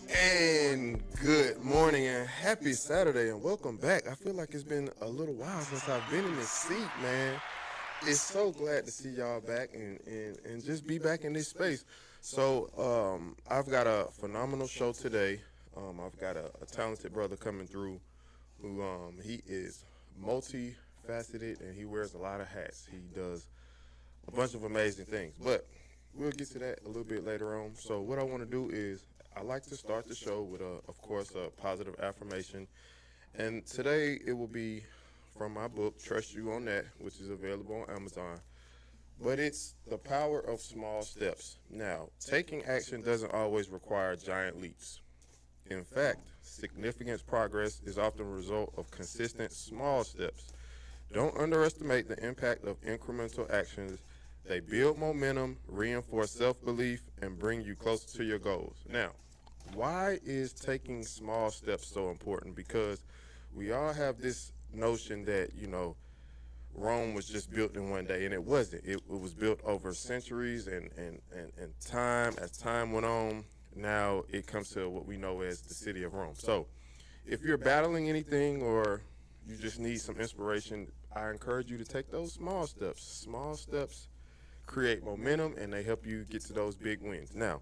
And good morning and happy Saturday and welcome back. I feel like it's been a little while since I've been in this seat, man. It's so glad to see y'all back and just be back in this space. So I've got a phenomenal show today. I've got a talented brother coming through who he is multifaceted and he wears a lot of hats. He does a bunch of amazing things. But we'll get to that a little bit later on. So what I want to do is I like to start the show with, of course, a positive affirmation. And today it will be from my book, Trust You on That, which is available on Amazon. But it's the power of small steps. Now, taking action doesn't always require giant leaps. In fact, significant progress is often a result of consistent small steps. Don't underestimate the impact of incremental actions. They build momentum, reinforce self-belief, and bring you closer to your goals. Now, why is taking small steps so important? Because we all have this notion that, Rome was just built in one day, and it wasn't. It was built over centuries and time. As time went on, now it comes to what we know as the city of Rome. So if you're battling anything or you just need some inspiration, I encourage you to take those small steps. Small steps create momentum and they help you get to those big wins. Now,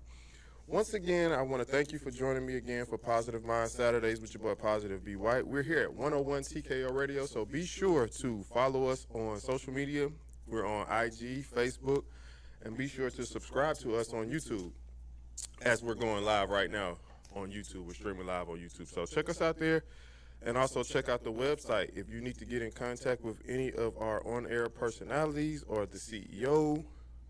once again, I want to thank you for joining me again for Positive Mind Saturdays with your boy Positive B. White. We're here at 101 TKO Radio, so be sure to follow us on social media. We're on IG, Facebook, and be sure to subscribe to us on YouTube as we're going live right now on YouTube. We're streaming live on YouTube. So check us out there. And also check out the website if you need to get in contact with any of our on-air personalities or the CEO.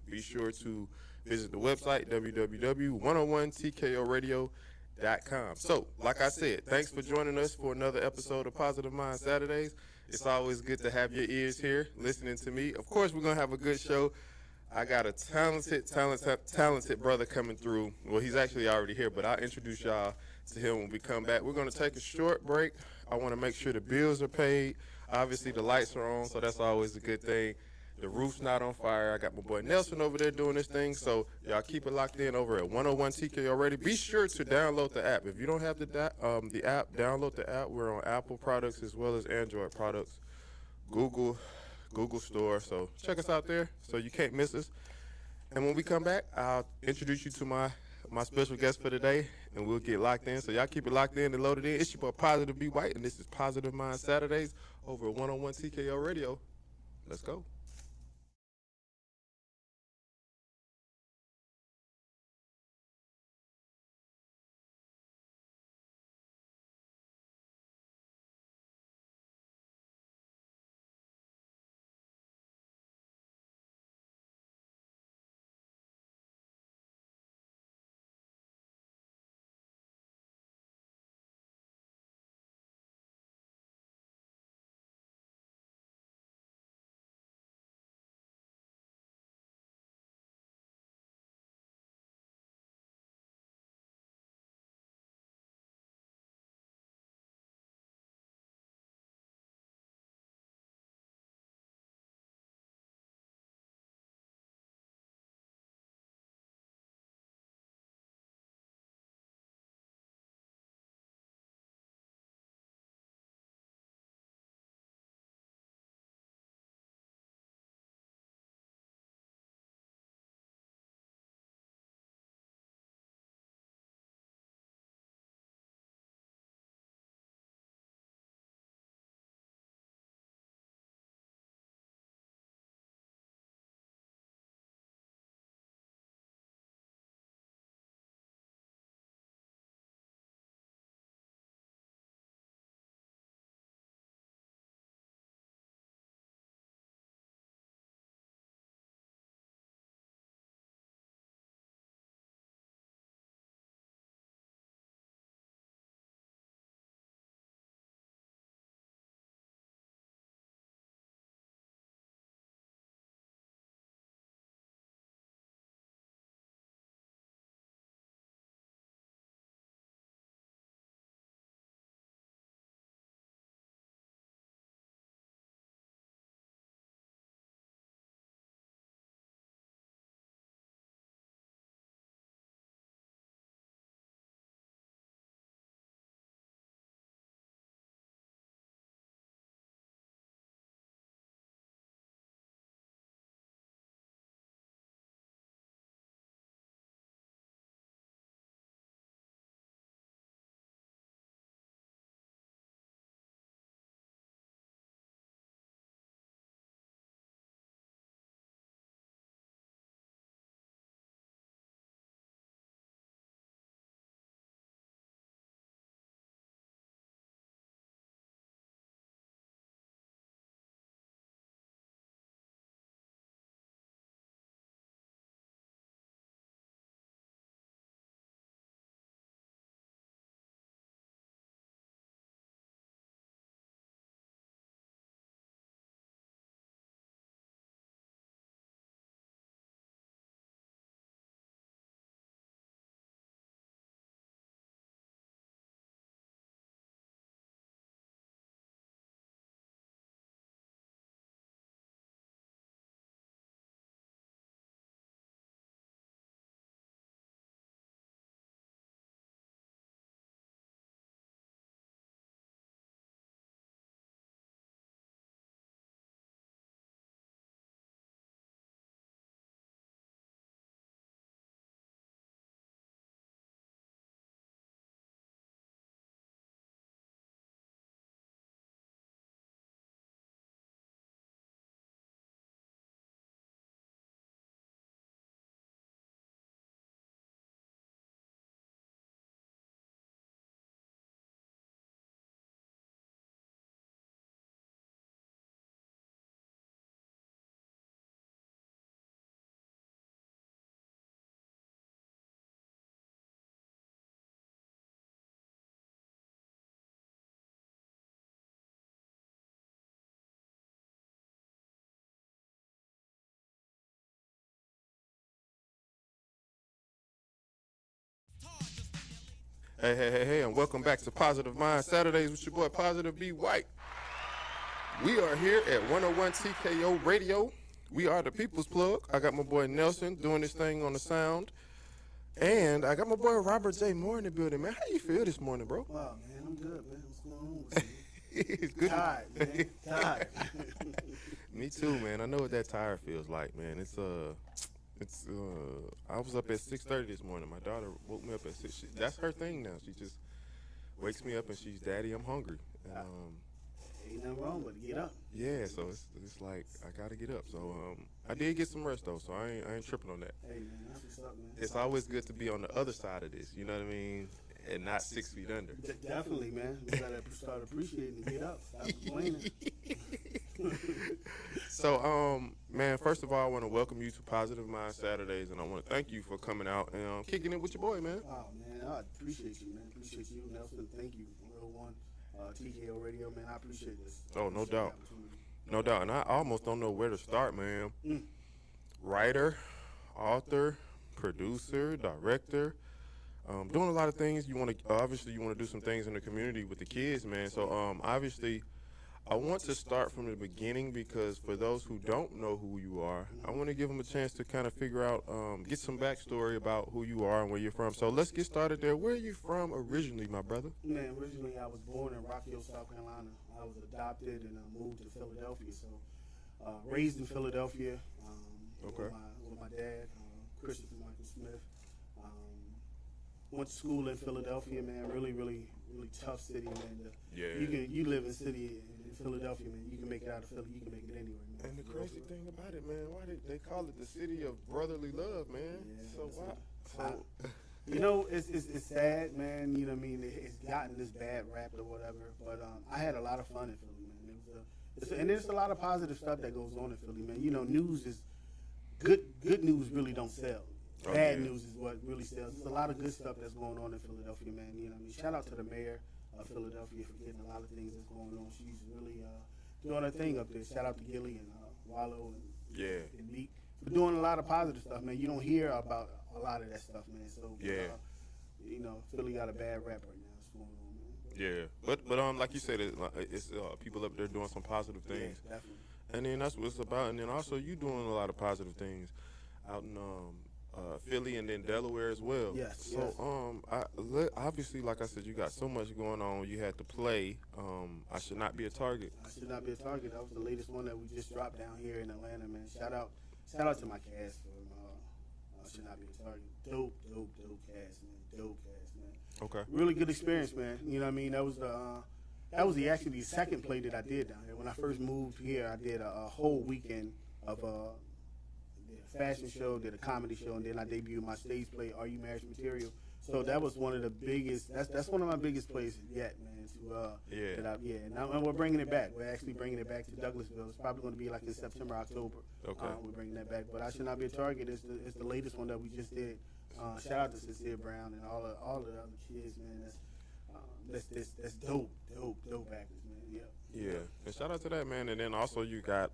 Be sure to visit the website, www.101tkoradio.com. So, like I said, thanks for joining us for another episode of Positive Mind Saturdays. It's always good to have your ears here listening to me. Of course, we're going to have a good show. I got a talented brother coming through. Well, he's actually already here, but I'll introduce y'all to him when we come back. We're going to take a short break. I want to make sure the bills are paid. Obviously, the lights are on, so that's always a good thing. The roof's not on fire. I got my boy Nelson over there doing this thing, so y'all keep it locked in over at 101 TKO Radio. Be sure to download the app. If you don't have the app, download the app. We're on Apple products as well as Android products, Google Store. So check us out there so you can't miss us. And when we come back, I'll introduce you to my special guest for today, and we'll get locked in. So y'all keep it locked in and loaded in. It's your boy Positive B. White, and this is Positive Mind Saturdays over at 101 TKO Radio. Let's go. Hey, and welcome back to Positive Mind Saturdays with your boy Positive B. White. We are here at 101 TKO Radio. We are the People's Plug. I got my boy Nelson doing this thing on the sound. And I got my boy Robert J. Moore in the building, man. How you feel this morning, bro? Wow, man, I'm good, man. What's going on with you? It's good. Tired, man. Tired. Me too, man. I know what that tired feels like, man. I was up at 6:30 this morning. My daughter woke me up at 6. That's her thing now. She just wakes me up and she's, Daddy, I'm hungry. And, Ain't nothing wrong with it. Get up. yeah, so it's like I gotta get up. So I did get some rest though, so I ain't tripping on that. Hey, man, that's what's up, man. It's always good to be on the other side of this, you know what I mean, and not 6 feet under. Definitely, man. You gotta start appreciating and get up. Stop complaining. So, man, first of all, I want to welcome you to Positive Mind Saturdays, and I want to thank you for coming out and kicking it with your boy, man. Oh, man, I appreciate you, man. Appreciate you, Nelson. Thank you, Real One, TKO Radio, man. I appreciate this. Oh, no doubt. No doubt. And I almost don't know where to start, man. Mm. Writer, author, producer, director, doing a lot of things. You want to obviously you want to do some things in the community with the kids, man. So obviously, I want to start from the beginning because for those who don't know who you are, I want to give them a chance to kind of figure out, get some backstory about who you are and where you're from. So let's get started there. Where are you from originally, my brother? Man, originally I was born in Rock Hill, South Carolina. I was adopted and moved to Philadelphia. So raised in Philadelphia Okay. with my dad, Christopher Michael Smith. Went to school in Philadelphia, man. Really tough city, man. Yeah. You live in city in Philadelphia, man. You can make it out of Philly. You can make it anywhere, man. And the crazy thing about it, man, why did they call it the city of brotherly love, man? Yeah, So that's why? it. So You know, it's sad, man. You know what I mean? It's gotten this bad rap or whatever. But I had a lot of fun in Philly, man. And there's a lot of positive stuff that goes on in Philly, man. You know, news is good news really don't sell. Oh, Bad yeah. news is what really sells. There's a lot of good stuff that's going on in Philadelphia, man. You know what I mean? Shout out to the mayor of Philadelphia for getting a lot of things that's going on. She's really doing her thing up there. Shout out to Gilly and Wallow and Meek for doing a lot of positive stuff, man. You don't hear about a lot of that stuff, man. So you know, Philly got a bad rap right now. What's going on, man? yeah, but like you said, it's people up there doing some positive things, Yeah, definitely. and then that's what it's about. And then also you doing a lot of positive things out in Philly and then Delaware as well. Yes, So obviously, like I said, you got so much going on. You had to play. I should not be a target. I should not be a target. That was the latest one that we just dropped down here in Atlanta, man. Shout out to my cast for I should not be a target. Dope cast, man. Dope cast, man. Okay. Really good experience, man. You know what I mean? That was actually the second play that I did down here. When I first moved here, I did a whole weekend of did a fashion show, did a comedy show, and then I debuted my stage play, Are You Marriage Material? So that was one of the biggest. That's one of my biggest plays yet, man. And we're bringing it back. We're actually bringing it back to Douglasville. It's probably going to be like in September, October. Okay. We're bringing that back. But I Should Not Be a Target is the latest one that we just did. Shout out to Sincere Brown and all the other kids, man. That's dope actors, man. Yeah, and shout out to that, man. And then also you got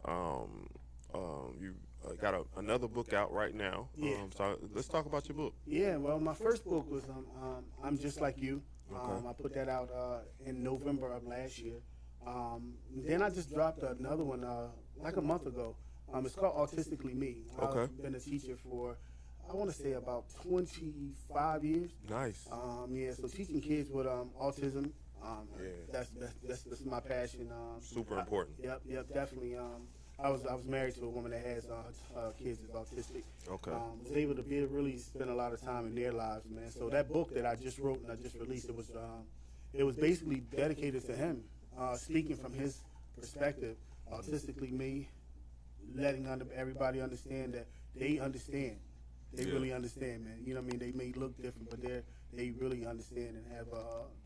another book out right now. Yeah. So let's talk about your book. Yeah, well, my first book was I'm Just Like You. Okay. I put that out in November of last year. Then I just dropped another one like a month ago. It's called Autistically Me. Okay. I've been a teacher for, I want to say, about 25 years. Nice. So teaching kids with autism. Yeah. That's my passion. Super important. Yep, definitely. I was married to a woman that has kids that's autistic. Okay. Was able to really spend a lot of time in their lives, man. So that book that I just wrote and I just released, it was basically dedicated to him, speaking from his perspective. Autistically Me, letting everybody understand that they understand. They really understand, man. You know what I mean? They may look different, but they really understand and have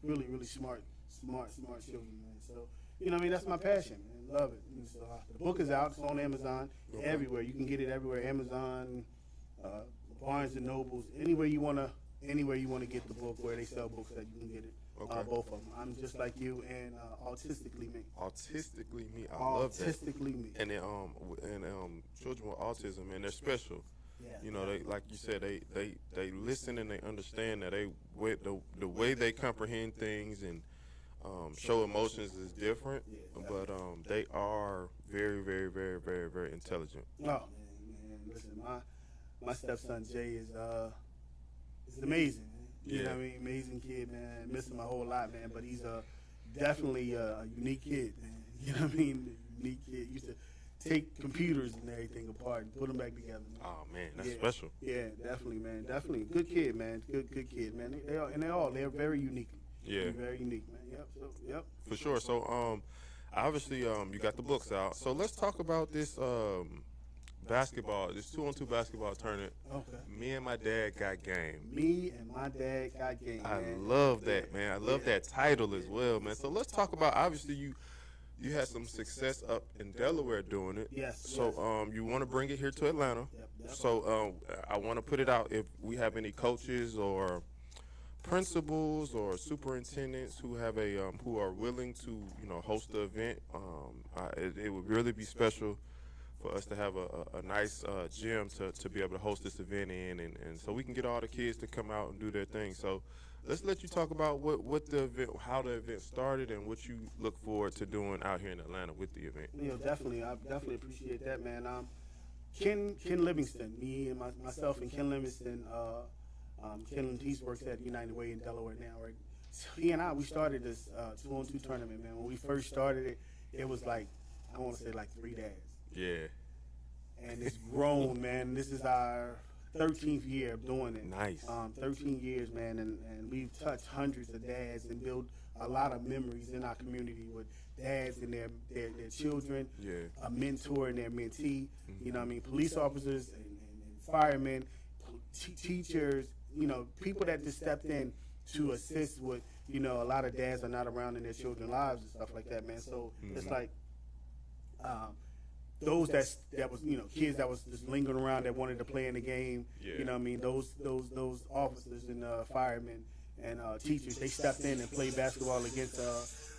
really smart children, man. So, you know what I mean? That's my passion, man. Love it. And so the book is out. It's on Amazon, everywhere. You can get it everywhere. Amazon, Barnes and Nobles, anywhere you wanna get the book where they sell books that you can get it. Okay. Both of them. I'm Just Like You and Autistically Me. Autistically Me. I love that. Autistically Me. And then children with autism, man, they're special. Yeah. You know, they like you said, they listen and they understand that the way they comprehend things and show emotions is different, Yeah, but they are very, very, very, very, very intelligent. Oh man, listen, my stepson Jay is amazing, man. You know Yeah. what I mean? Amazing kid, man. Miss him a whole lot, man. But he's definitely a unique kid, man. You know what I mean? Unique kid. Used to take computers and everything apart and put them back together. Man. Oh man, that's Yeah. special. Yeah, definitely, man. Definitely, good kid, man. Good kid, man. They're very unique. Yeah. Very unique, man. Yep. So, yep. For sure. So obviously you got the books out. So let's talk about this basketball, this 2-on-2 basketball tournament. Okay. Me and my dad got game. Me and my dad got game. I Man. love that, man. I love that title as well, man. So let's talk about, obviously you had some success up in Delaware doing it. Yes. So you want to bring it here to Atlanta. Yep. So I want to put it out if we have any coaches or principals or superintendents who have who are willing to host the event. It would really be special for us to have a nice gym to be able to host this event in, and so we can get all the kids to come out and do their thing. So let's let you talk about what the event, how the event started, and what you look forward to doing out here in Atlanta with the event. Definitely. I definitely appreciate that, man. Ken Livingston, me and myself and Ken Livingston, Ken, he works at United Way in Delaware now, right? So he and we started this 2-on-2 tournament, man. When we first started it, it was like, I want to say like 3 days. Yeah. And it's grown, man. This is our 13th year of doing it. Nice. 13 years, man, and we've touched hundreds of dads and built a lot of memories in our community with dads and their children, Yeah. a mentor and their mentee, you know what I mean, police officers and firemen, teachers, people that just stepped in to assist with, a lot of dads are not around in their children's lives and stuff like that, man. So it's like those that was kids that was just lingering around that wanted to play in the game. Yeah. You know what I mean? Those officers and firemen and teachers, they stepped in and played basketball against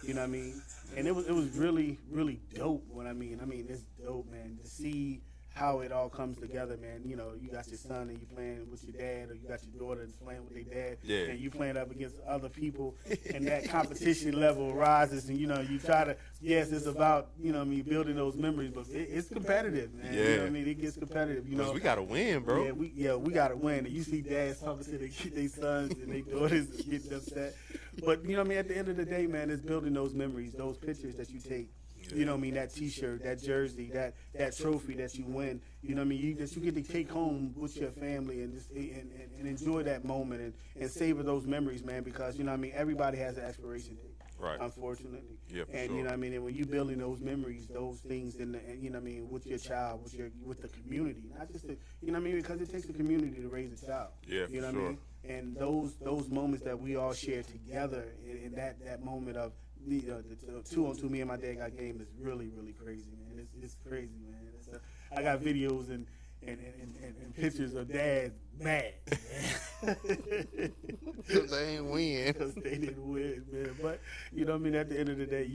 you know what I mean? And it was really, really dope. It's dope, man, to see how it all comes together, man. You got your son and you playing with your dad, or you got your daughter that's playing with their dad, Yeah. and you playing up against other people, and that competition level rises, and you try to, yes, it's about building those memories, but it's competitive, man. Yeah. You know what I mean? It gets competitive. 'Cause we gotta win, bro. Yeah, we gotta win. And you see dads talking to their sons and their daughters and getting upset, but at the end of the day, man, it's building those memories, those pictures that you take. You know what I mean? That T-shirt, that jersey, that trophy that you win. You know what I mean? You get to take home with your family and just and enjoy that moment and savor those memories, man. Because everybody has an expiration date. Right. Unfortunately. Yeah, for And sure. and when you building those memories, those things, and with your child, with the community, not just because it takes a community to raise a child. Yeah, You know for what I sure. mean? And those moments that we all share together in that moment of the 2-on-2 me and my dad got game is really, really crazy, man. It's crazy, man. I got videos and pictures of dad mad, man. Because they ain't win. Because they didn't win, man. But at the end of the day,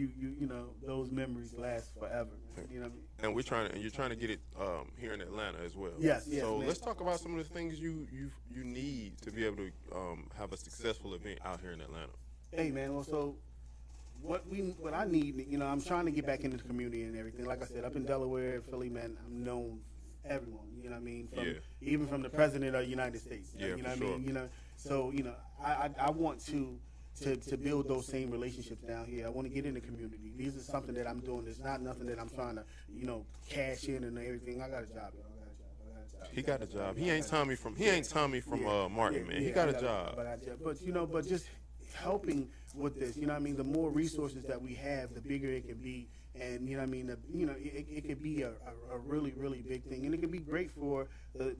those memories last forever, man. You know what I mean? And you're trying to get it here in Atlanta as well. Yes, So man. let's talk about some of the things you need to be able to have a successful event out here in Atlanta. Hey, man. Well, so what I need, I'm trying to get back into the community and everything. Like I said, up in Delaware, Philly, man, I'm known for everyone. You know what I mean? Even from the president of the United States. Yeah, you know for what I mean? So I want to build those same relationships down here. I want to get in the community. These are something that I'm doing. It's not nothing that I'm trying to cash in and everything. I got a job, yo. I got a job. He got a job. He ain't Tommy from Martin, man. He got a job. But just helping with this, the more resources that we have, the bigger it can be, and it could be a really, really big thing, and it could be great for the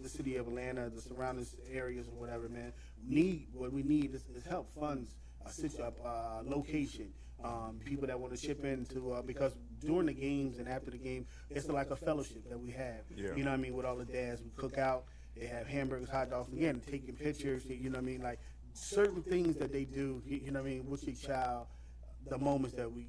city of Atlanta, the surrounding areas or whatever, man. What we need is help, funds, location, people that want to chip into because during the games and after the game, it's like a fellowship that we have. Yeah. You know what I mean? With all the dads, we cook out. They have hamburgers, hot dogs, again, taking pictures. You know what I mean? Like certain things that they do. You know what I mean? With your child, the moments that you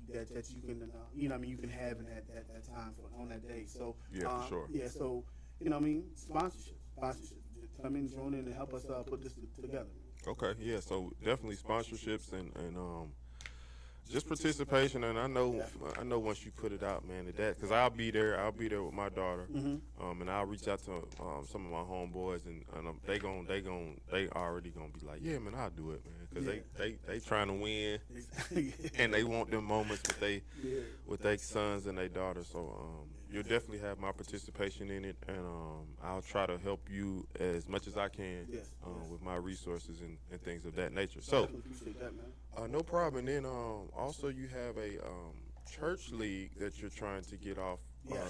can you can have in that time on that day. So Yeah, for sure. Yeah, so sponsorships. sponsorship. Just come in, join in, and help us put this together. Okay, yeah. So definitely sponsorships and just participation. And Definitely. I know once you put it out, man, that because I'll be there. I'll be there with my daughter. Mm-hmm. And I'll reach out to some of my homeboys, and they already gonna be like, yeah, man, I'll do it, man, because Yeah. they trying to win, Yeah. and they want them moments Yeah. with their sons and their daughters. So you'll definitely have my participation in it, and I'll try to help you as much as I can Yes, yes. with my resources and things of that nature. So Definitely appreciate that, man. no problem. And then also you have a church league that you're trying to get off Yes.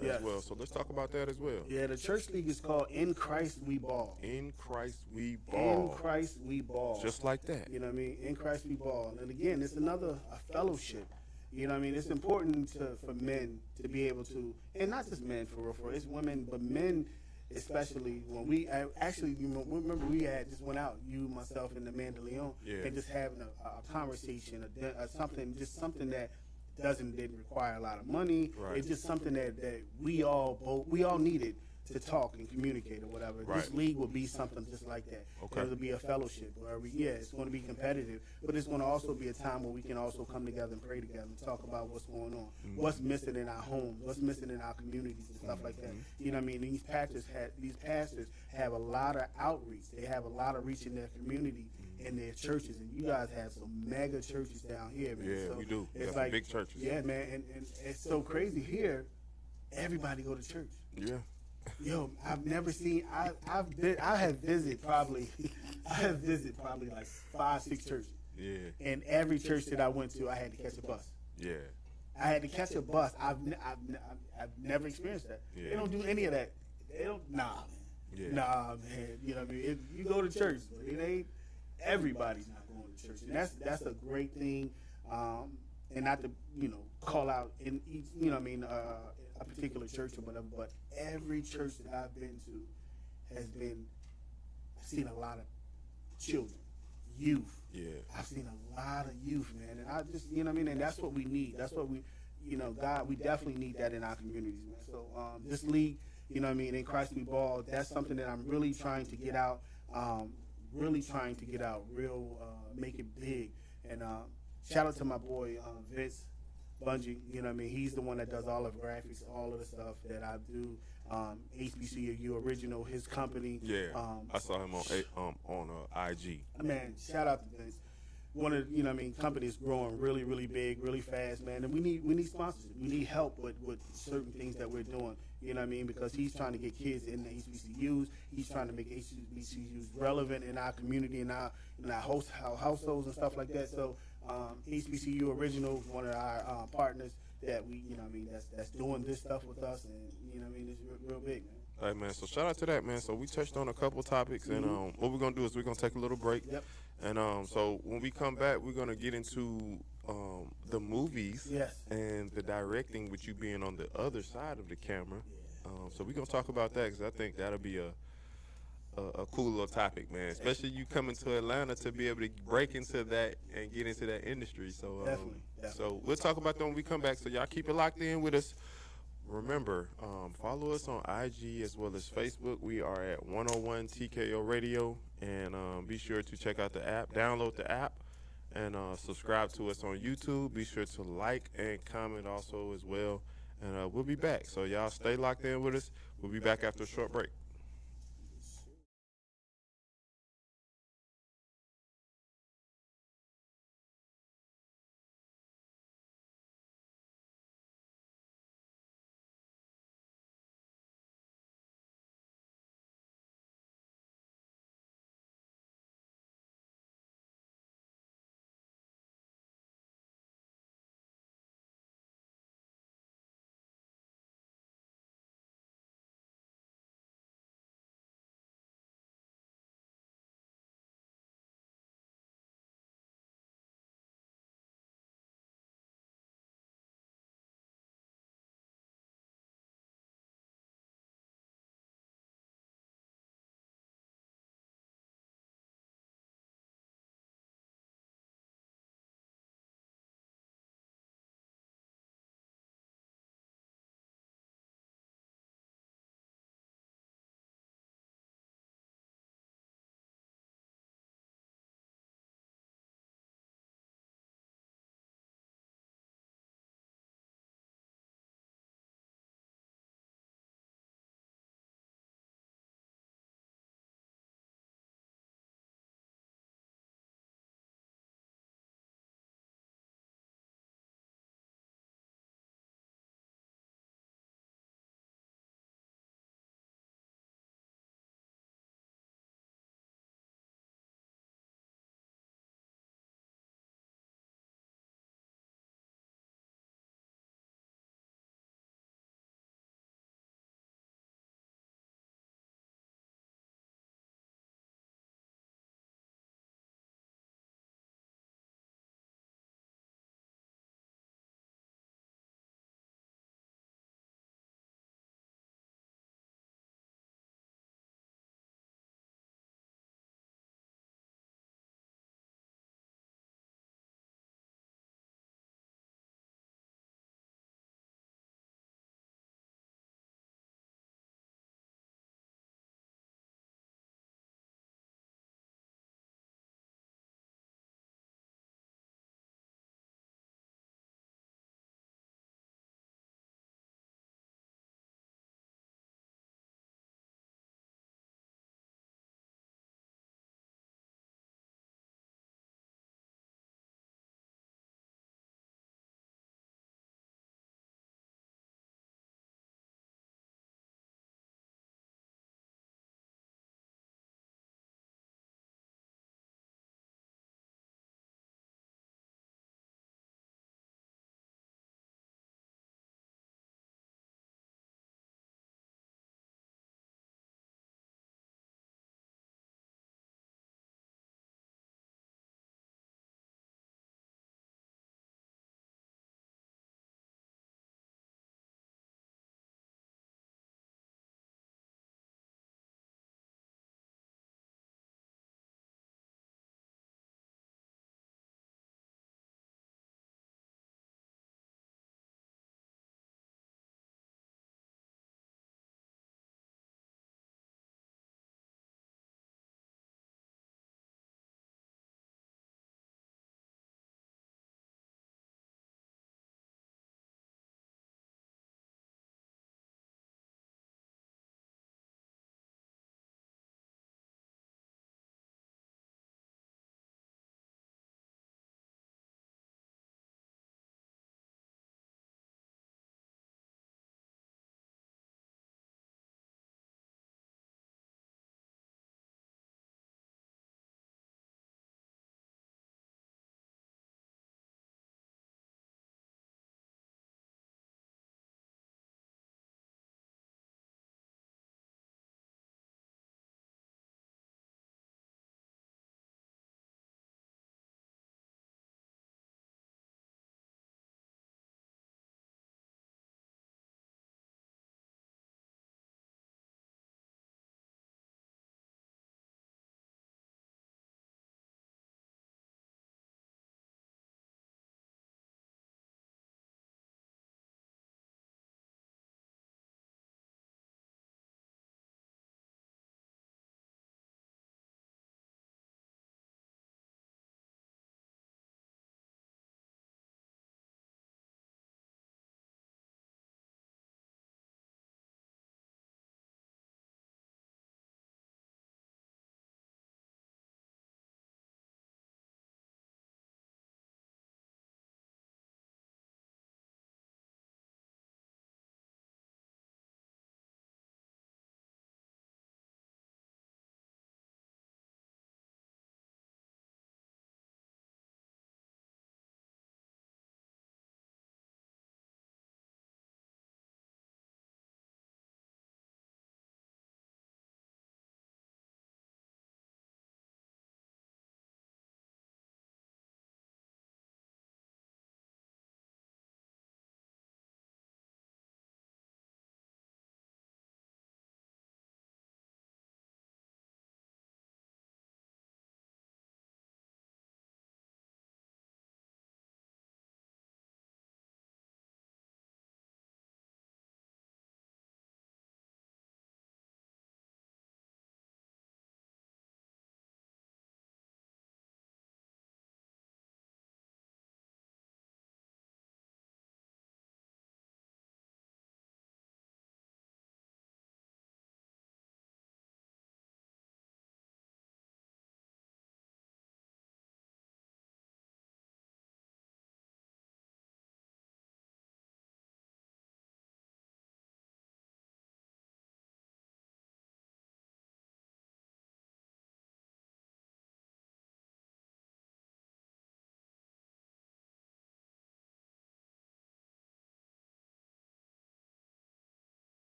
as Yes. well. So let's talk about that as well. Yeah, the church league is called In Christ We Ball. In Christ we In ball. Christ We Ball. Just like that. You know what I mean? In Christ we ball. And again, it's another a fellowship. You know what I mean? It's important for men to be able to, and not just men for real, it's women, but men especially. When actually, you remember we had just went out, you, myself, and the man de Leon, Yeah. and just having a conversation, something that didn't require a lot of money. Right. It's just something that we all needed to talk and communicate or whatever. Right. This league will be something just like that. Okay. It'll be a fellowship where it's going to be competitive, but it's going to also be a time where we can also come together and pray together and talk about what's going on, what's missing in our homes, what's missing in our communities and stuff like that. You know what I mean? These pastors have a lot of outreach. They have a lot of reach in their community in their churches, and you guys have some mega churches down here, man. Yeah, So we do. It's Got like some big churches. Yeah, man, and it's so crazy here. Everybody go to church. Yeah. Yo, I've never seen. I have visited probably like 5-6 churches. Yeah. And every church that I went to, I had to catch a bus. Yeah. I had to catch a bus. I've never experienced that. Yeah. They don't do any of that. They don't. Nah, man. Yeah. Nah, man. You know what I mean? You go to church, but it ain't. Everybody's not going to church, and that's a great thing. And not to call out in each a particular church or whatever, but every church that I've been to has been. I've seen a lot of children, youth. Yeah. I've seen a lot of youth, man, and I just, and that's what we need. That's what we, God, we definitely need that in our communities, man. So this league, in Christ We Ball, that's something that I'm really trying to get out, make it big. And shout out to my boy Vince Bungie, he's the one that does all of the graphics, all of the stuff that I do. HBCU Original, his company. Yeah. I saw him on IG. Man, shout out to Vince. One of companies growing really, really big, really fast, man. And we need sponsorship. We need help with certain things that we're doing. Because he's trying to get kids in the HBCUs. He's trying to make HBCUs relevant in our community, in our households and stuff like that. So HBCU Original, one of our partners that that's doing this stuff with us, and it's real big, man. Hey, man, so shout out to that, man. So we touched on a couple topics, and what we're going to do is we're going to take a little break. Yep. And so when we come back, we're going to get into the movies Yes. and the directing, with you being on the other side of the camera. So we're going to talk about that, because I think that'll be a cool little topic, man. Especially you coming to Atlanta to be able to break into that and get into that industry. So Definitely. So we'll talk about that when we come back. So y'all keep it locked in with us. Remember, follow us on IG as well as Facebook. We are at 101 TKO Radio, and be sure to check out the app, download the app, and subscribe to us on YouTube. Be sure to like and comment also as well, and we'll be back. So y'all stay locked in with us. We'll be back after a short break.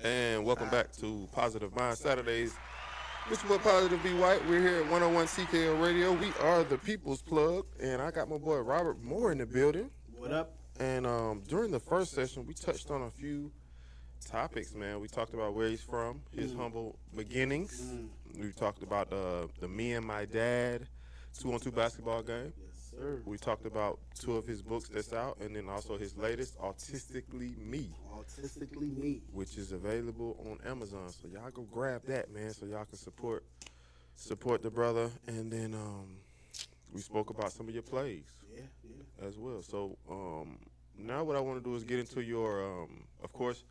And welcome back to Positive Mind Saturdays. Mr. What Positive Be White. We're here at 101 CKO Radio. We are the People's Plug, and I got my boy Robert Moore in the building. What up? And during the first session, we touched on a few topics, man. We talked about where he's from, his humble beginnings. We talked about the Me and My Dad 2-on-2 basketball game. Yes, sir. We talked about 2 of his books that's out, and then also his latest, Autistically Me, Autistically Me. which is available on Amazon. So y'all go grab that, man, so y'all can support the brother. And then we spoke about some of your plays Yeah. as well. So now what I want to do is get into your, of course,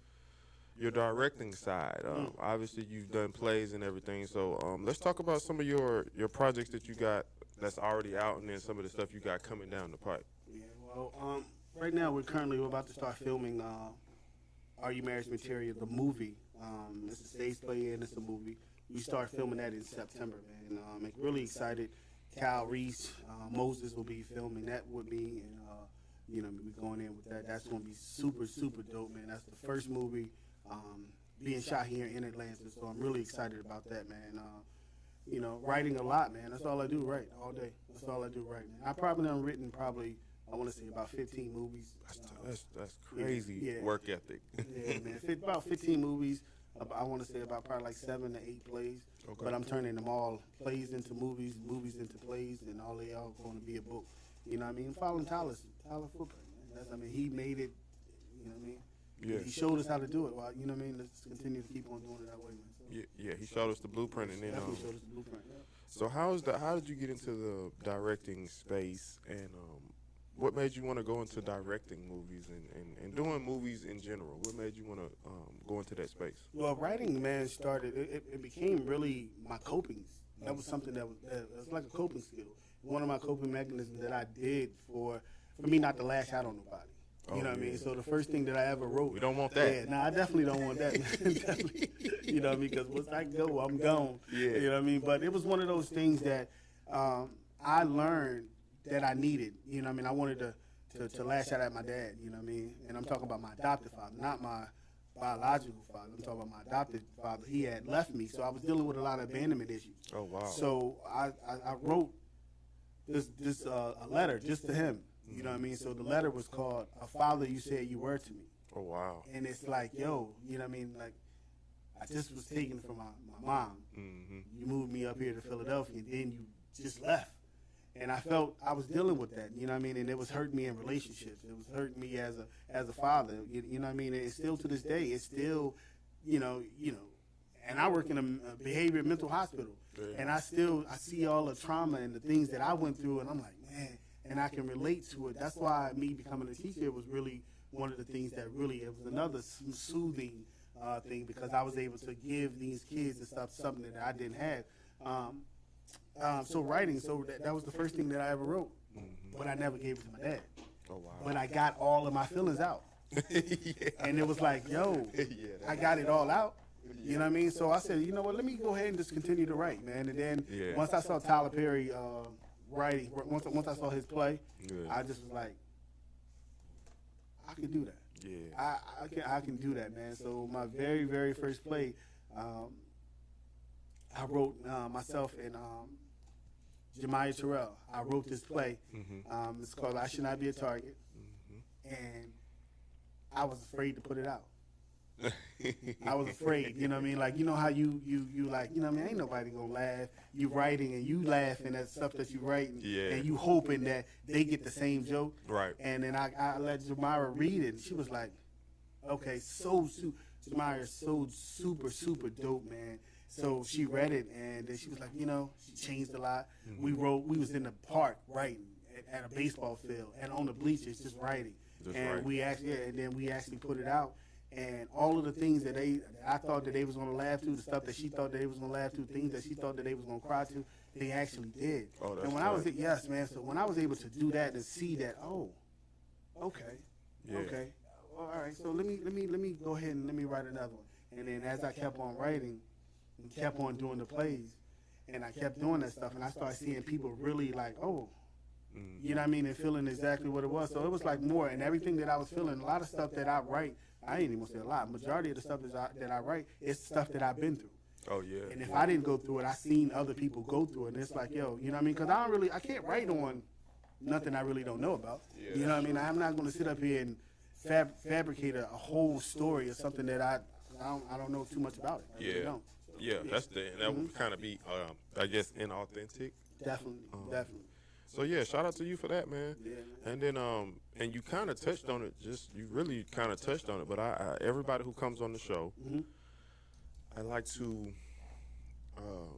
your directing side. Obviously, you've done plays and everything. So let's talk about some of your projects that you got that's already out, and then some of the stuff you got coming down the pipe. Yeah, well, right now we're about to start filming Are You Marriage Material, the movie. It's a stage play and it's a movie. We start filming that in September, man. I'm really excited. Cal Reese, Moses will be filming that with me, and we're going in with that. That's going to be super, super dope, man. That's the first movie being shot here in Atlanta, so I'm really excited about that, man. Writing a lot, man. That's all I do, write all day. That's all I do, write, man. I probably done written I want to say about 15 movies. That's crazy yeah. work ethic. Yeah, man. About 15 movies. I want to say about probably like 7 to 8 plays. Okay. But I'm turning them all plays into movies, movies into plays, and all they all going to be a book. You know what I mean? Following Tyler footprint, man. He made it. You know what I mean? Yeah. He showed us how to do it. Well, you know what I mean? Let's continue to keep on doing it that way, man. So, Yeah, he showed us the blueprint, and then definitely showed us the blueprint. Yeah. so how did you get into the directing space, and what made you want to go into directing movies and doing movies in general? What made you want to go into that space? Well, writing, man, started. It became really my coping. That was something that was like a coping skill. One of my coping mechanisms that I did for me not to lash out on nobody. You know what I mean? So the first thing that I ever wrote. We don't want that. Yeah, I definitely don't want that. Definitely. You know what I mean? Because once I go, I'm gone. Yeah. You know what I mean? But it was one of those things that I learned that I needed. You know what I mean? I wanted to lash out at my dad. You know what I mean? And I'm talking about my adopted father, not my biological father. I'm talking about my adopted father. He had left me, so I was dealing with a lot of abandonment issues. Oh, wow. So I wrote this a letter just to him. You know what I mean? So the letter was called "A Father You Said You Were to Me." Oh, wow. And it's like, yo, you know what I mean? Like, I just was taken from my mom. Mm-hmm. You moved me up here to Philadelphia, and then you just left. And I felt I was dealing with that, you know what I mean? And it was hurting me in relationships. It was hurting me as a father, you know what I mean? And it's still to this day, it's still, you know. And I work in a behavior mental hospital, and I see all the trauma and the things that I went through, and I'm like, man, and I can relate to it. That's why me becoming a teacher was really one of the things that really, it was another soothing thing, because I was able to give these kids and stuff something that I didn't have. So writing, that was the first thing that I ever wrote, but I never gave it to my dad. Oh, wow. But I got all of my feelings out. Yeah. And it was like, yo, I got it all out. You know what I mean? So I said, you know what, let me go ahead and just continue to write, man. And then once I saw Tyler Perry writing, once I saw his play, I just was like, I can do that. Yeah. I can do that, man. So my very, very first play, I wrote myself and Jemiah Terrell. I wrote this play. It's called "I Should Not Be a Target," and I was afraid to put it out. I was afraid, you know what I mean? Like, you know how you like, you know what I mean? Ain't nobody gonna laugh. You writing and you laughing at stuff that you writing, and you hoping that they get the same joke. Right. And then I let Jemiah read it, and she was like, okay, Jemiah is so super, super dope, man. So she read it, and then she was like, you know, she changed a lot. We was in the park writing at a baseball field and on the bleachers just writing. We actually put it out. And all of the things that I thought that they was gonna laugh to, the stuff that she thought that they was gonna laugh to, things that she thought that they was gonna cry to, they actually did. Oh, that's and when I was yes, man. So when I was able to do that and see that, okay, all right. So let me go ahead and let me write another one. And then as I kept on writing and kept on doing the plays, and I kept doing that stuff, and I started seeing people really like, You know what I mean? And feeling exactly what it was. So it was like more, and everything that I was feeling, a lot of stuff that I write, I ain't even gonna say a lot. Majority of the stuff that I write is stuff that I've been through. Oh yeah. And if I didn't go through it, I seen other people go through it. And it's like, yo, you know what I mean? Because I can't write on nothing I really don't know about. Yeah, you know what I mean? I'm not going to sit up here and fabricate a whole story or something that I don't know too much about it. I really don't. Yeah, and that would kind of be, I guess, inauthentic. Definitely. So yeah, shout out to you for that, man. Yeah, man. And then, and you kind of touched on it. You really kind of touched on it. But everybody who comes on the show, I like to.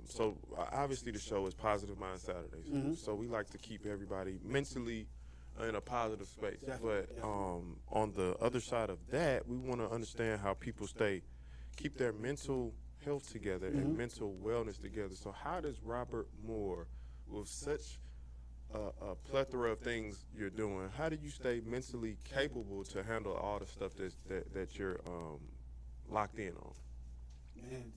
So obviously the show is Positive Mind Saturdays. So we like to keep everybody mentally in a positive space. Definitely. But on the other side of that, we want to understand how people keep their mental health together and mental wellness together. So how does Robert Moore, with such a plethora of things you're doing, how do you stay mentally capable to handle all the stuff that you're locked in on? Man,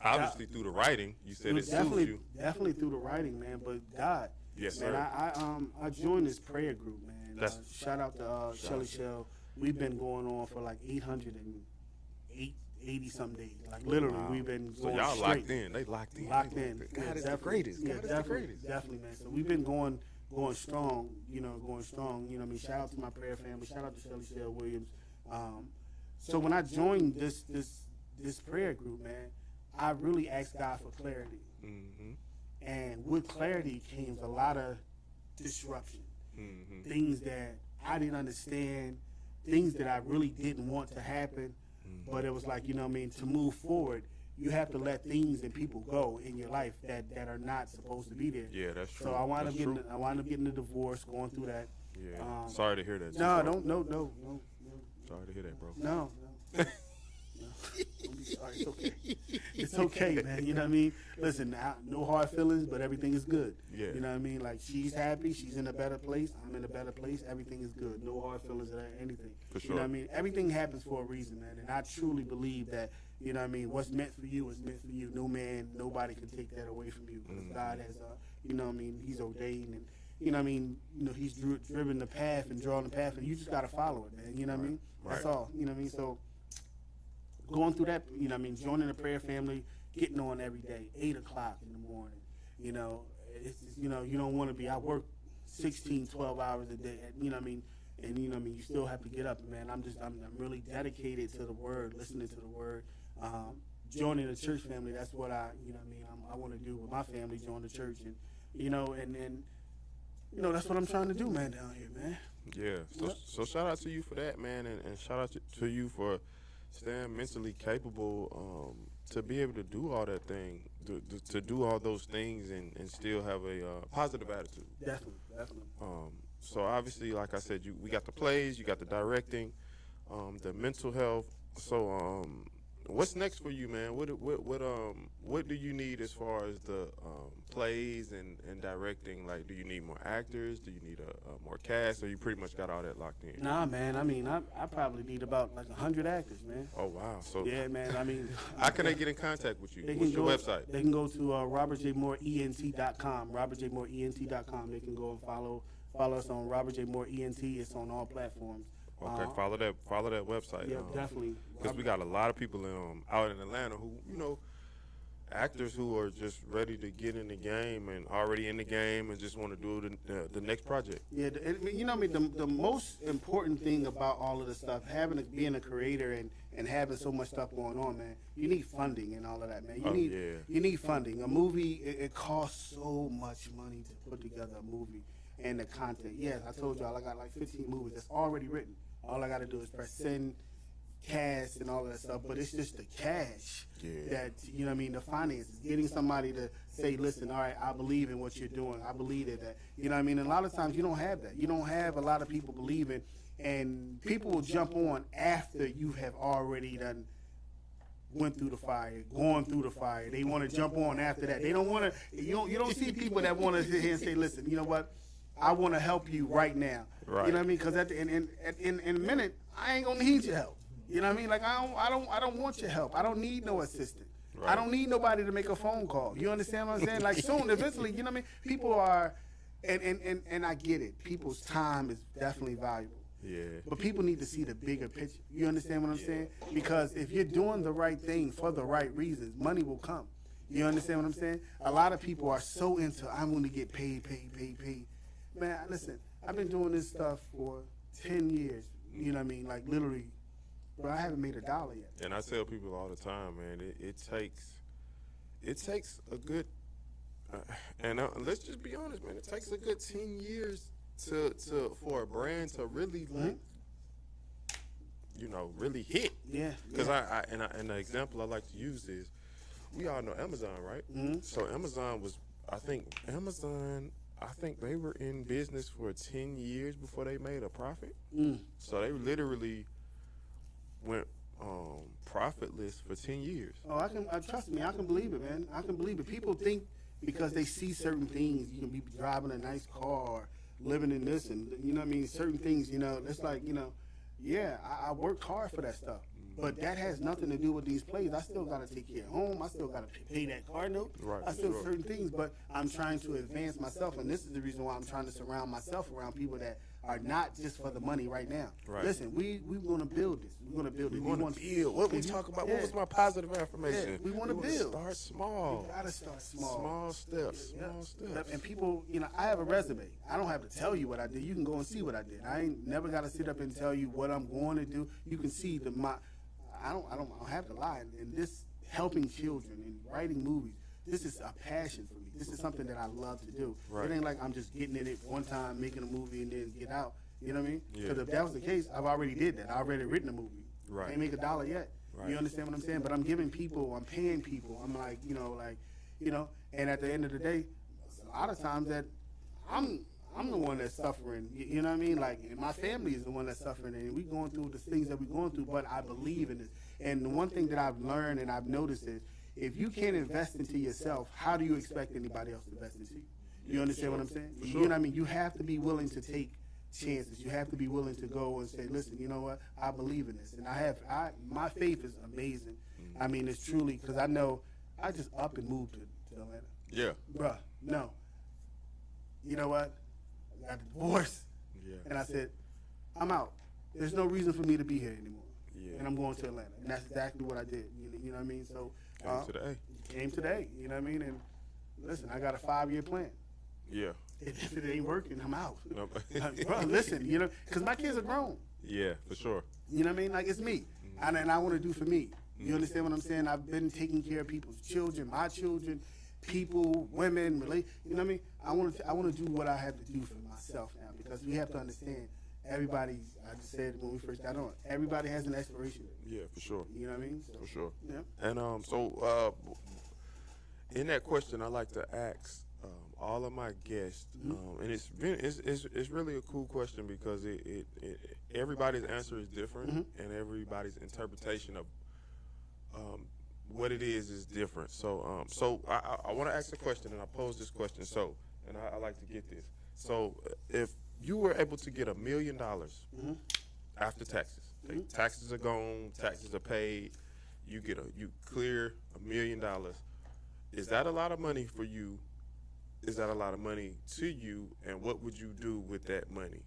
obviously through the writing, you said it suits you. Definitely through the writing, man. But God, yes, man, sir. I joined this prayer group, man. Shout out to Shelly Shell. We've been going on for like 880 some days. Like literally, we've been going so y'all straight. locked in. They locked in. Locked in. God is the greatest. Yeah, God is the greatest. Definitely, man. So we've been going strong. Going strong. You know what I mean? Shout out to my prayer family. Shout out to Shelly Shell Williams. So when I joined this prayer group, man, I really asked God for clarity. And with clarity came a lot of disruption. Things that I didn't understand, things that I really didn't want to happen. But it was like, you know what I mean, to move forward, you have to let things and people go in your life that are not supposed to be there. Yeah, that's true. So I wound up getting a divorce, going through that. Yeah. Sorry to hear that. No. Sorry to hear that, bro. No. Don't be sorry. It's okay. It's okay, man. You know what I mean? Listen, no hard feelings, but everything is good. Yeah. You know what I mean? Like, she's happy. She's in a better place. I'm in a better place. Everything is good. No hard feelings or anything. For sure. You know what I mean? Everything happens for a reason, man. And I truly believe that, you know what I mean, what's meant for you is meant for you. Nobody can take that away from you. Because God has, you know what I mean, He's ordained and, you know what I mean, He's driven the path and drawn the path, and you just got to follow it, man. You know what I mean? That's all. You know what I mean? So, going through that, you know what I mean, joining the prayer family, getting on every day, 8 o'clock in the morning. You know, it's just, you don't want to be, I work 16, 12 hours a day, you know what I mean? And, you know what I mean, you still have to get up, man. I'm really dedicated to the word, listening to the word. Joining the church family, that's what I want to do with my family, join the church. And, that's what I'm trying to do, man, down here, man. Yeah. So shout out to you for that, man. And shout out to you for staying mentally capable to be able to do all that thing, to do all those things and still have a positive attitude. Definitely. So obviously, like I said, we got the plays, you got the directing, the mental health. So what's next for you, man? What do you need as far as the plays and directing? Like, do you need more actors? Do you need a more cast? Or you pretty much got all that locked in? Nah, man. I mean, I probably need about like 100 actors, man. Oh wow! So yeah, man. I mean, how can they get in contact with you? What's your website? They can go to robertjmooreent.com. robertjmooreent.com. They can go and follow us on Robert J. Moore ENT. It's on all platforms. Okay, follow that website. Yeah, definitely. Because we got a lot of people out in Atlanta who, actors who are just ready to get in the game and already in the game and just want to do the next project. Yeah, the most important thing about all of this stuff, being a creator and having so much stuff going on, man, you need funding and all of that, man. You need funding. A movie, it costs so much money to put together a movie and the content. Yes, I told y'all I got like 15 movies that's already written. All I got to do is press send, cast, and all of that stuff. But it's just the cash that, the finances. Getting somebody to say, listen, all right, I believe in what you're doing. I believe that. And a lot of times you don't have that. You don't have a lot of people believing. And people will jump on after you have already done went through the fire, going through the fire. They want to jump on after that. They don't want to. You don't see people that want to sit here and say, listen, you know what? I want to help you right now. Right. You know what I mean? Because in a minute, I ain't gonna need your help. You know what I mean? Like I don't want your help. I don't need no assistant. Right. I don't need nobody to make a phone call. You understand what I'm saying? Like soon, eventually, you know what I mean? People are And I get it. People's time is definitely valuable. Yeah. But people need to see the bigger picture. You understand what I'm saying? Because if you're doing the right thing for the right reasons, money will come. You understand what I'm saying? A lot of people are so into, I'm going to get paid. Man, listen, I've been doing this stuff for 10 years. You know what I mean? Like, literally, bro, I haven't made $1 yet. And I tell people all the time, man, it takes a good, let's just be honest, man, it takes a good 10 years for a brand to really, like, really hit. Yeah. Because and the example I like to use is, we all know Amazon, right? Mm-hmm. So Amazon I think they were in business for 10 years before they made a profit. So they literally went profitless for 10 years. Oh, trust me, I can believe it, man. I can believe it. People think because they see certain things, you can be driving a nice car or living in this, and you know what I mean, certain things, it's like, yeah, I worked hard for that stuff. But that has nothing to do with these plays. I still got to take care of home. I still got to pay that car note. Right, I still sure. certain things, but I'm trying to advance myself, and this is the reason why I'm trying to surround myself around people that are not just for the money right now. Right. Listen, we're going to build this. We're going to build it. We want to build. What we talk about? Yeah. What was my positive affirmation? Yeah, we wanna build. Start small. You got to start small. Small steps. Yeah. Small steps. And people, I have a resume. I don't have to tell you what I did. You can go and see what I did. I ain't never got to sit up and tell you what I'm going to do. You can see I don't have to lie. And this helping children and writing movies, this is a passion for me. This is something that I love to do. Right. It ain't like I'm just getting in it one time, making a movie, and then get out. You know what I mean? Yeah. Because if that was the case, I've already did that. I already written a movie. Right. I ain't make $1 yet. Right. You understand what I'm saying? But I'm giving people, I'm paying people. I'm like, and at the end of the day, a lot of times that I'm the one that's suffering. You know what I mean? Like, and my family is the one that's suffering, and we going through the things that we're going through. But I believe in this. And the one thing that I've learned and I've noticed is, if you can't invest into yourself, how do you expect anybody else to invest into you? You understand what I'm saying? For You sure. know what I mean? You have to be willing to take chances. You have to be willing to go and say, listen, you know what? I believe in this, and my faith is amazing. I mean, it's truly, because I know I just up and moved to Atlanta. Yeah. Bruh, no. You know what? I got a divorce. Yeah. And I said, I'm out. There's no reason for me to be here anymore. Yeah. And I'm going to Atlanta. And that's exactly what I did. You know what I mean? So Came today. Came today. You know what I mean? And listen, I got a 5-year plan. Yeah. If it ain't working, I'm out. No. Bro, listen, because my kids are grown. Yeah, for sure. You know what I mean? Like, it's me. And I want to do for me. You understand what I'm saying? I've been taking care of people's children, my children, people, women, you know what I mean? I want to do what I have to do for myself now, because we have to understand everybody's, I just said when we first got on, everybody has an expiration date. Yeah, for sure. You know what I mean? So, For sure. Yeah. And so in that question, I like to ask all of my guests, and it's really a cool question, because it everybody's answer is different, and everybody's interpretation of what it is different. So I want to ask a question, and I pose this question. So, and I like to get this. So, if you were able to get $1 million after taxes, taxes are gone, taxes are paid, you clear $1 million. Is that a lot of money for you? Is that a lot of money to you? And what would you do with that money?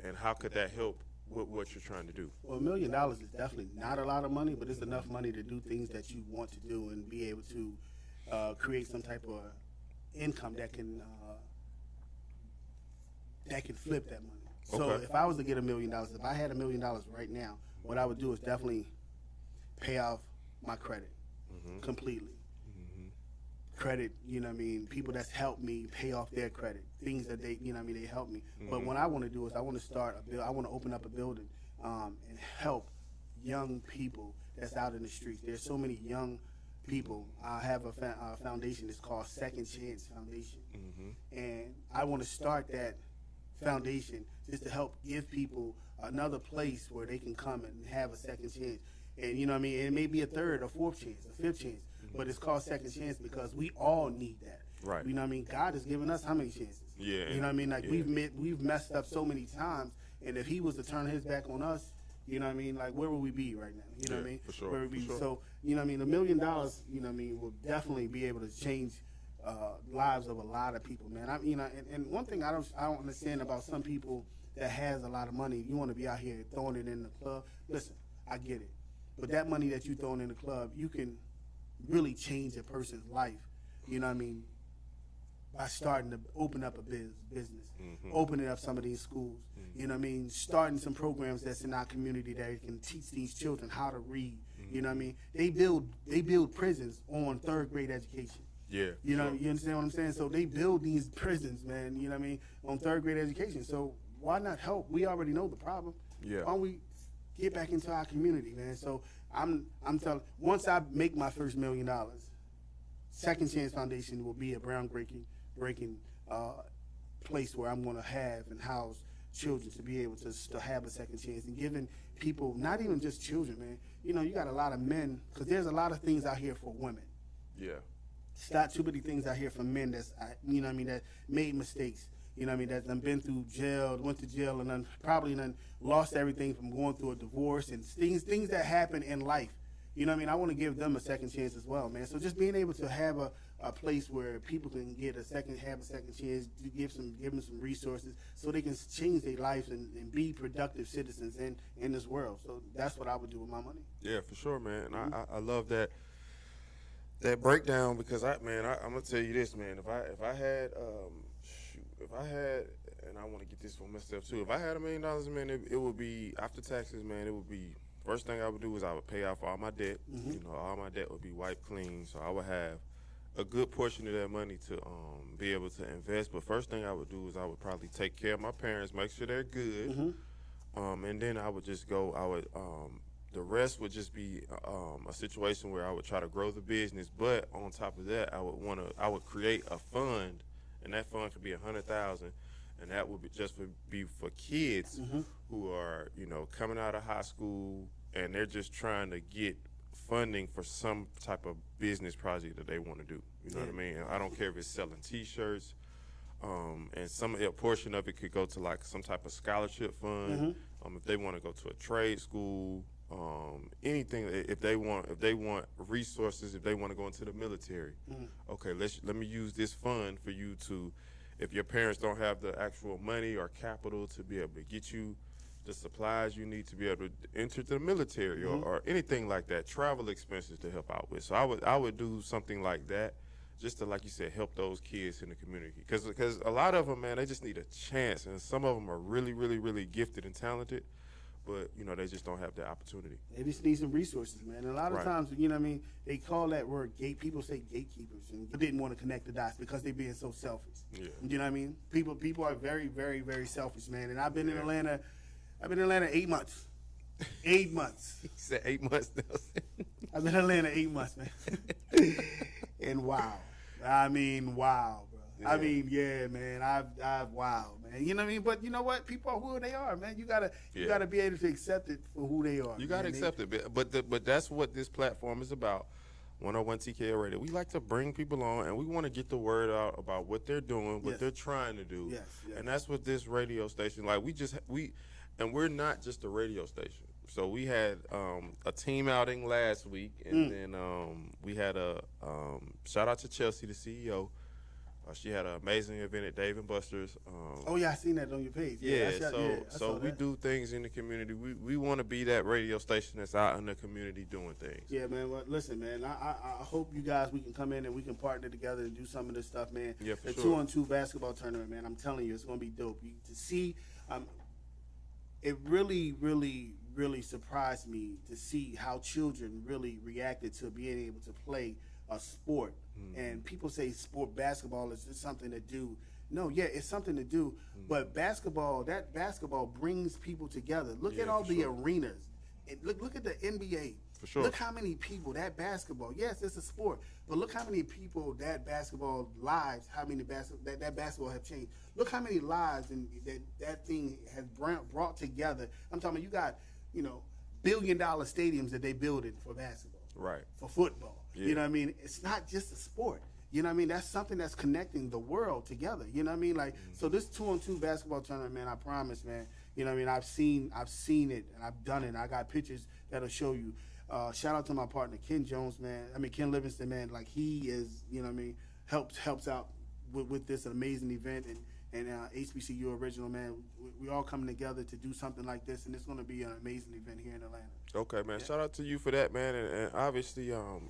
And how could that help with what you're trying to do? Well, $1 million is definitely not a lot of money, but it's enough money to do things that you want to do and be able to create some type of income that can flip that money. So Okay. if I was to get $1 million, if I had $1 million right now, what I would do is definitely pay off my credit completely. Credit, you know what I mean, people that's helped me pay off their credit, things that they, you know what I mean, they help me. But what I want to do is I want to open up a building and help young people that's out in the streets. There's so many young people. I have a foundation. It's called Second Chance Foundation. And I want to start that foundation just to help give people another place where they can come and have a second chance. And you know what I mean? And it may be a third, a fourth chance, a fifth chance. But it's called second chance because we all need that. Right. You know what I mean? God has given us how many chances? Yeah. You know what I mean? Like, yeah. we've messed up so many times, and if he was to turn his back on us, you know what I mean? Like, where would we be right now? You know what I mean? For sure. Where would we be? For sure. So, you know what I mean? $1 million, you know what I mean, will definitely be able to change lives of a lot of people, man. And one thing I don't understand about some people that has a lot of money. You want to be out here throwing it in the club. Listen, I get it, but that money that you throwing in the club, you can really change a person's life. You know what I mean? By starting to open up a business, opening up some of these schools. You know what I mean? Starting some programs that's in our community that can teach these children how to read. You know what I mean? They build prisons on third grade education. Yeah. You know, you understand what I'm saying? So they build these prisons, man, you know what I mean, on third grade education. So why not help? We already know the problem. Yeah. Why don't we get back into our community, man? So I'm telling, once I make my first $1 million, Second Chance Foundation will be a groundbreaking place where I'm going to have and house children to be able to have a second chance, and giving people, not even just children, man. You know, you got a lot of men, because there's a lot of things out here for women. Yeah. It's not too many things out here for men that's, you know what I mean, that made mistakes. You know what I mean, that done been through jail, went to jail, and then probably done lost everything from going through a divorce and things that happen in life. You know what I mean? I want to give them a second chance as well, man. So just being able to have a place where people can have a second chance, to give them some resources so they can change their lives and be productive citizens in this world. So that's what I would do with my money. Yeah, for sure, man. And I love that breakdown, because I'm gonna tell you this, man. If I had and I want to get this for myself too. If I had $1 million, man, it would be after taxes, man. It would be, first thing I would do is I would pay off all my debt. You know, all my debt would be wiped clean. So I would have a good portion of that money to be able to invest. But first thing I would do is I would probably take care of my parents, make sure they're good, and then I would just go. The rest would just be a situation where I would try to grow the business. But on top of that, I would create a fund, and that fund could be $100,000, and that would be for kids who are, you know, coming out of high school and they're just trying to get funding for some type of business project that they want to do. You know what I mean? I don't care if it's selling T-shirts, and a portion of it could go to like some type of scholarship fund. If they want to go to a trade school, anything. If they want resources, if they want to go into the military, okay, let me use this fund for you to. If your parents don't have the actual money or capital to be able to get you the supplies you need to be able to enter the military or anything like that, travel expenses to help out with. So I would do something like that, just to, like you said, help those kids in the community. Because a lot of them, man, they just need a chance, and some of them are really, really, really gifted and talented, but, you know, they just don't have the opportunity. They just need some resources, man. And a lot of times, you know what I mean, they call that word people say gatekeepers, and they didn't want to connect the dots because they're being so selfish. Yeah. You know what I mean? People are very, very, very selfish, man. And I've been in Atlanta 8 months. 8 months. He said 8 months, Nelson. I've been in Atlanta 8 months, man. And wow. I mean, wow, bro. Yeah. I mean, yeah, man. I've wow, man. You know what I mean? But you know what? People are who they are, man. You gotta be able to accept it for who they are. You gotta accept it, but that's what this platform is about. 101 TKO Radio. We like to bring people on, and we want to get the word out about what they're doing, what they're trying to do. Yes. And that's what this radio station, like, and we're not just a radio station. So we had a team outing last week, and then we had a shout out to Chelsea, the CEO. She had an amazing event at Dave & Buster's. I seen that on your page. So we do things in the community. We want to be that radio station that's out in the community doing things. Yeah, man. Well, listen, man. I hope you guys, we can come in and we can partner together and do some of this stuff, man. Yeah, for the sure. 2-on-2 basketball tournament, man. I'm telling you, it's gonna be dope. To see, it really, really, really surprised me to see how children really reacted to being able to play a sport. And people say basketball is just something to do. No, it's something to do, but basketball brings people together. Look at all the arenas. Look at the NBA. For sure. Look how many people that basketball. Yes, it's a sport, but look how many people that basketball lives. How many that basketball have changed. Look how many lives and that thing has brought together. I'm talking about, you got, you know, $1 billion stadiums that they building for basketball. Right. For football. Yeah. You know what I mean? It's not just a sport. You know what I mean? That's something that's connecting the world together. You know what I mean? Like, so this 2-on-2 basketball tournament, man, I promise, man. You know what I mean? I've seen it and I've done it. And I got pictures that'll show you. Shout out to my partner, Ken Jones, man. Ken Livingston, man. Like, he is, you know what I mean? helps out with this amazing event and HBCU Original, man. We all coming together to do something like this, and it's going to be an amazing event here in Atlanta. Okay, man. Shout out to you for that, man. And obviously, you're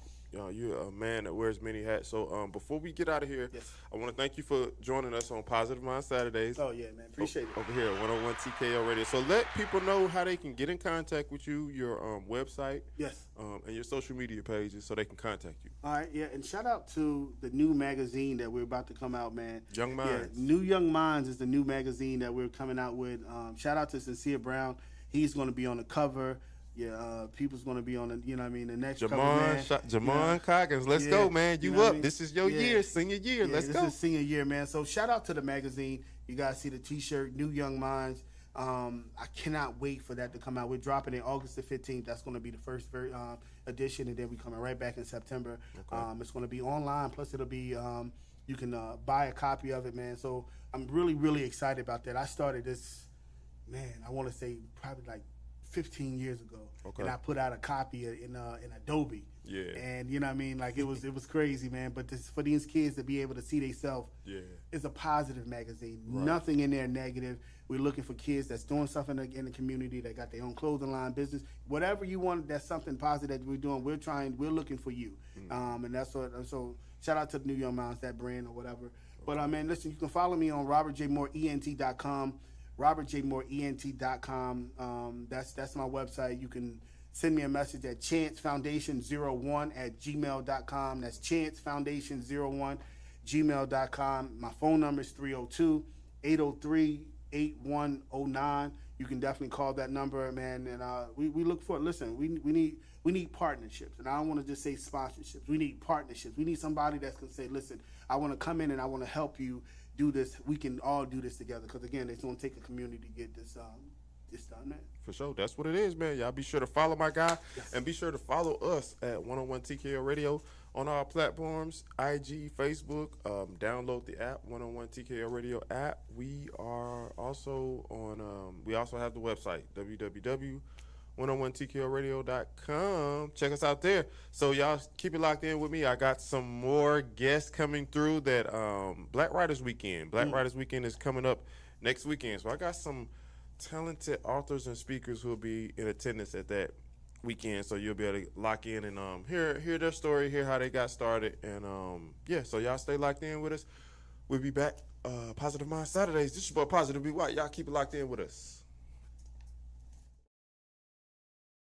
a man that wears many hats. So before we get out of here, Yes. I want to thank you for joining us on Positive Mind Saturdays. Oh, yeah, man. Appreciate it. Over here at 101 TKO Radio. So let people know how they can get in contact with you, your website, Yes. and your social media pages so they can contact you. All right, yeah, and shout out to the new magazine that we're about to come out, man. Young Minds. Yeah, New Young Minds is the new magazine that we're coming out with. Shout out to Sincere Brown. He's going to be on the cover. Yeah, people's going to be on the, the next cover, man. Jamon Coggins, let's go, man. You know up. This is your year, senior year. Let's go. This is senior year, man. So shout out to the magazine. You guys see the T-shirt, New Young Minds. I cannot wait for that to come out. We're dropping it August the 15th. That's going to be the first edition, and then we're coming right back in September. Okay. It's going to be online, plus it'll be you can buy a copy of it, man. So I'm really, really excited about that. I started this, man, I want to say probably like 15 years ago, and I put out a copy in Adobe. Yeah. And you know what I mean? Like it was crazy, man. But for these kids to be able to see themselves, it's a positive magazine. Right. Nothing in there negative. We're looking for kids that's doing something in the community, that got their own clothing line business. Whatever you want, that's something positive that we're doing. We're looking for you. And that's what. So shout out to the New Young Minds, that brand or whatever. But man, listen, you can follow me on robertjmooreent.com. robertjmooreent.com. That's my website. You can send me a message at chancefoundation01@gmail.com. That's chancefoundation01@gmail.com. My phone number is 302-803-8109. You can definitely call that number, man. And we look for it. Listen, we need partnerships, and I don't want to just say sponsorships. We need partnerships. We need somebody that's gonna say, listen, I want to come in and I want to help you do this. We can all do this together, because again, it's gonna take a community to get this done, man. For sure. That's what it is, man. Y'all be sure to follow my guy, and be sure to follow us at 101 TKO Radio on our platforms, IG, Facebook. Download the app, 101 TKO Radio app. We are also on, we also have the website, www.101TKORadio.com. Check us out there. So y'all keep it locked in with me. I got some more guests coming through that Black Writers Weekend. Black Writers Weekend is coming up next weekend. So I got some talented authors and speakers who will be in attendance at that weekend, so you'll be able to lock in and hear their story, hear how they got started, and so y'all stay locked in with us. We'll be back Positive Mind Saturdays. This is your boy Positive B. White. Y'all keep it locked in with us.